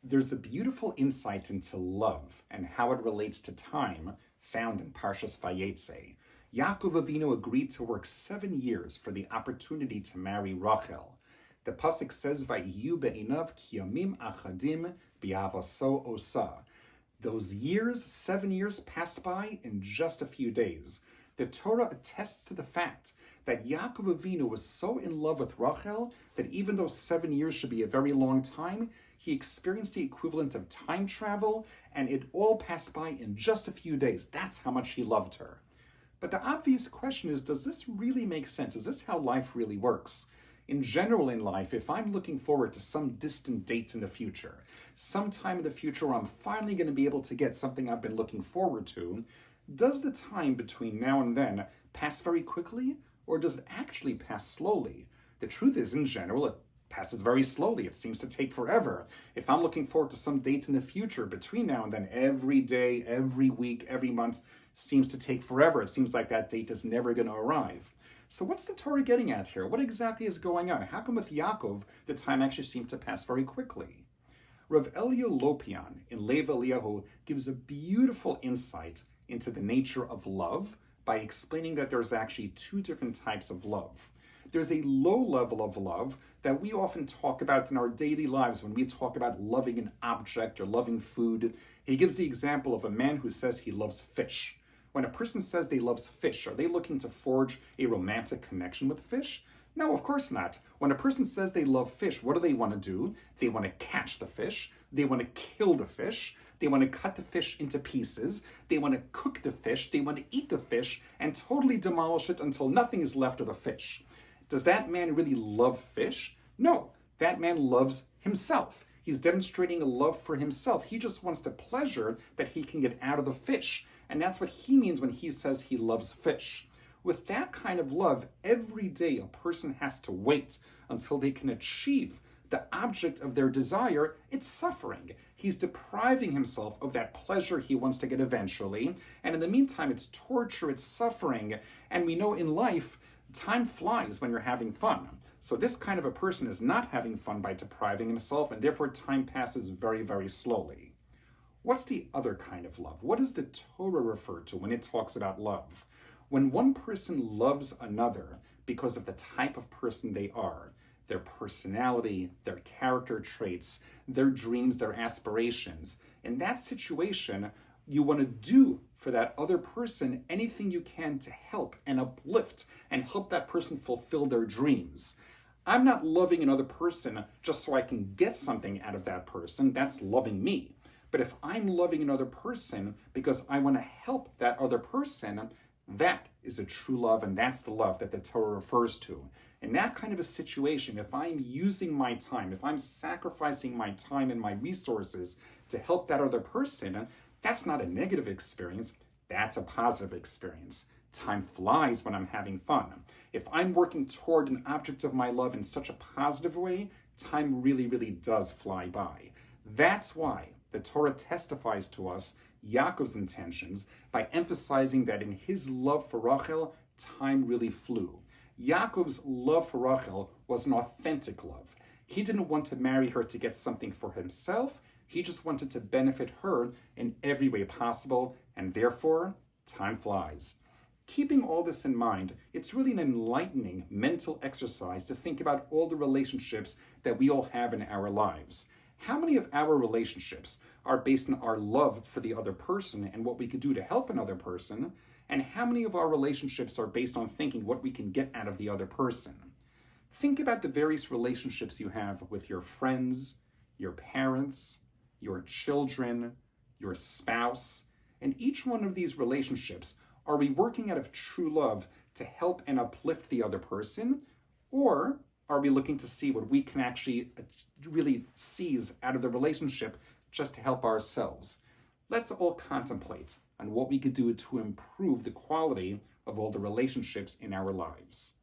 There's a beautiful insight into love and how it relates to time found in Parshas Vayetzei. Yaakov Avinu agreed to work 7 years for the opportunity to marry Rachel. The pasuk says, "Vayiyu be'inav kiyamim achadim bi'avaso osa." Those years, 7 years, passed by in just a few days. The Torah attests to the fact that Yaakov Avinu was so in love with Rachel that even though 7 years should be a very long time, he experienced the equivalent of time travel, and it all passed by in just a few days. That's how much he loved her. But the obvious question is, does this really make sense? Is this how life really works? In general in life, if I'm looking forward to some distant date in the future, sometime in the future where I'm finally going to be able to get something I've been looking forward to, does the time between now and then pass very quickly, or does it actually pass slowly? The truth is, in general, it passes very slowly. It seems to take forever. If I'm looking forward to some date in the future, between now and then, every day, every week, every month seems to take forever. It seems like that date is never going to arrive. So what's the Torah getting at here? What exactly is going on? How come with Yaakov, the time actually seemed to pass very quickly? Rav Elio Lopian in Lev Eliyahu gives a beautiful insight into the nature of love by explaining that there's actually two different types of love. There's a low level of love that we often talk about in our daily lives when we talk about loving an object or loving food. He gives the example of a man who says he loves fish. When a person says they love fish, are they looking to forge a romantic connection with fish? No, of course not. When a person says they love fish, what do they want to do? They want to catch the fish. They want to kill the fish. They want to cut the fish into pieces. They want to cook the fish. They want to eat the fish and totally demolish it until nothing is left of the fish. Does that man really love fish? No, that man loves himself. He's demonstrating a love for himself. He just wants the pleasure that he can get out of the fish. And that's what he means when he says he loves fish. With that kind of love, every day a person has to wait until they can achieve the object of their desire. It's suffering. He's depriving himself of that pleasure he wants to get eventually. And in the meantime, it's torture, it's suffering. And we know in life, time flies when you're having fun. So this kind of a person is not having fun by depriving himself, and therefore time passes very, very slowly. What's the other kind of love? What does the Torah refer to when it talks about love? When one person loves another because of the type of person they are, their personality, their character traits, their dreams, their aspirations, in that situation, you want to do for that other person anything you can to help and uplift and help that person fulfill their dreams. I'm not loving another person just so I can get something out of that person. That's loving me. But if I'm loving another person because I want to help that other person, that is a true love, and that's the love that the Torah refers to. In that kind of a situation, if I'm using my time, if I'm sacrificing my time and my resources to help that other person, that's not a negative experience, that's a positive experience. Time flies when I'm having fun. If I'm working toward an object of my love in such a positive way, time really, really does fly by. That's why the Torah testifies to us Yaakov's intentions by emphasizing that in his love for Rachel, time really flew. Yaakov's love for Rachel was an authentic love. He didn't want to marry her to get something for himself. He just wanted to benefit her in every way possible, and therefore, time flies. Keeping all this in mind, it's really an enlightening mental exercise to think about all the relationships that we all have in our lives. How many of our relationships are based on our love for the other person and what we could do to help another person? And how many of our relationships are based on thinking what we can get out of the other person? Think about the various relationships you have with your friends, your parents, your children, your spouse. And each one of these relationships, are we working out of true love to help and uplift the other person? Or are we looking to see what we can actually really seize out of the relationship just to help ourselves? Let's all contemplate on what we could do to improve the quality of all the relationships in our lives.